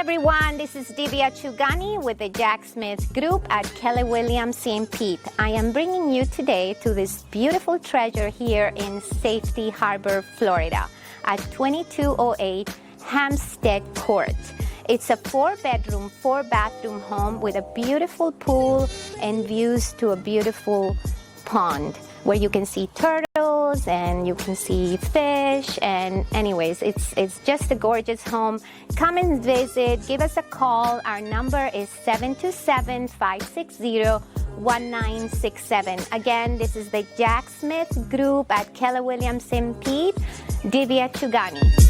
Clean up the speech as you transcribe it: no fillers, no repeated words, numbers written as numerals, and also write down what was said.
everyone, this is Divya Chugani with the Jack Smith Group at Keller Williams St. Pete. I am bringing you today to this beautiful treasure here in Safety Harbor, Florida at 2208 Hampstead Court. It's a 4-bedroom, 4-bathroom home with a beautiful pool and views to a beautiful pond where you can see turtles and you can see fish, and anyways, it's just a gorgeous home. Come and visit, give us a call. Our number is 727-560-1967. Again, this is the Jack Smith Group at Keller Williams St. Pete. Divya Chugani.